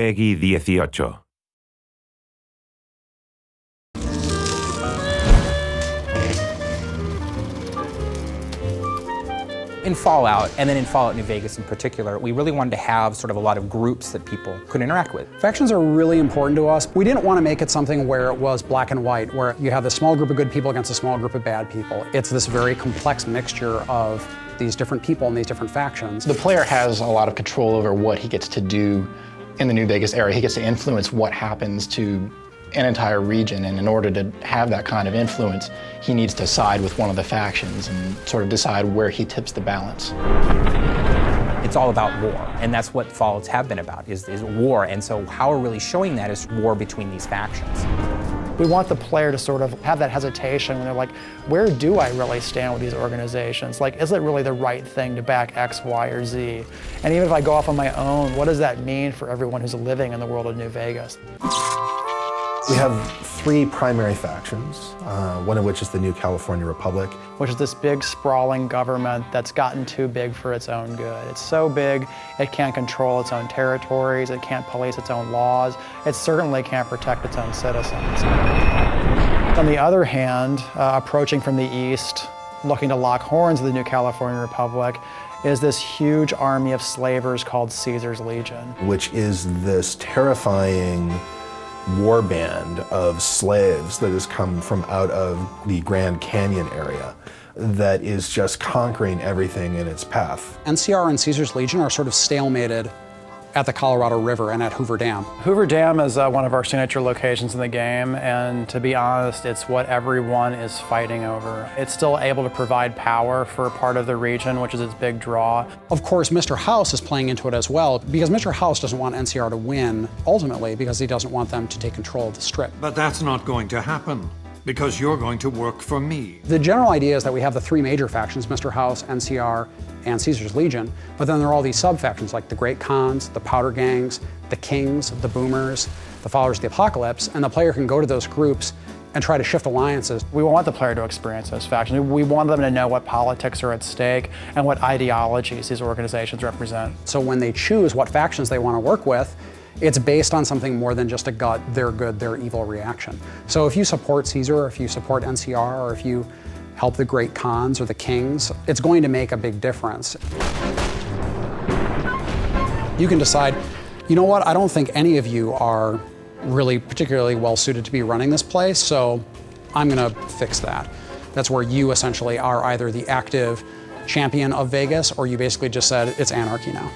Peggy 18. In Fallout, and then in Fallout New Vegas in particular, we really wanted to have sort of a lot of groups that people could interact with. Factions are really important to us. We didn't want to make it something where it was black and white, where you have this small group of good people against a small group of bad people. It's this very complex mixture of these different people and these different factions. The player has a lot of control over what he gets to do in the New Vegas area. He gets to influence what happens to an entire region, and in order to have that kind of influence, he needs to side with one of the factions and sort of decide where he tips the balance. It's all about war, and that's what Fallouts have been about, is war, and so how we're really showing that is war between these factions. We want the player to sort of have that hesitation when they're like, where do I really stand with these organizations? Like, is it really the right thing to back X, Y, or Z? And even if I go off on my own, what does that mean for everyone who's living in the world of New Vegas? We have three primary factions, one of which is the New California Republic. Which is this big, sprawling government that's gotten too big for its own good. It's so big, it can't control its own territories, it can't police its own laws, it certainly can't protect its own citizens. On the other hand, approaching from the east, looking to lock horns with the New California Republic, is this huge army of slavers called Caesar's Legion. Which is this terrifying war band of slaves that has come from out of the Grand Canyon area that is just conquering everything in its path. NCR and Caesar's Legion are sort of stalemated at the Colorado River and at Hoover Dam. Hoover Dam is one of our signature locations in the game, and to be honest, it's what everyone is fighting over. It's still able to provide power for part of the region, which is its big draw. Of course, Mr. House is playing into it as well, because Mr. House doesn't want NCR to win, ultimately, because he doesn't want them to take control of the Strip. But that's not going to happen, because you're going to work for me. The general idea is that we have the three major factions, Mr. House, NCR, and Caesar's Legion, but then there are all these sub-factions like the Great Khans, the Powder Gangs, the Kings, the Boomers, the Followers of the Apocalypse, and the player can go to those groups and try to shift alliances. We want the player to experience those factions. We want them to know what politics are at stake and what ideologies these organizations represent. So when they choose what factions they want to work with, it's based on something more than just a gut, they're good, they're evil reaction. So if you support Caesar, or if you support NCR, or if you help the Great Khans or the Kings, it's going to make a big difference. You can decide, you know what, I don't think any of you are really particularly well suited to be running this place, so I'm gonna fix that. That's where you essentially are either the active champion of Vegas, or you basically just said, it's anarchy now.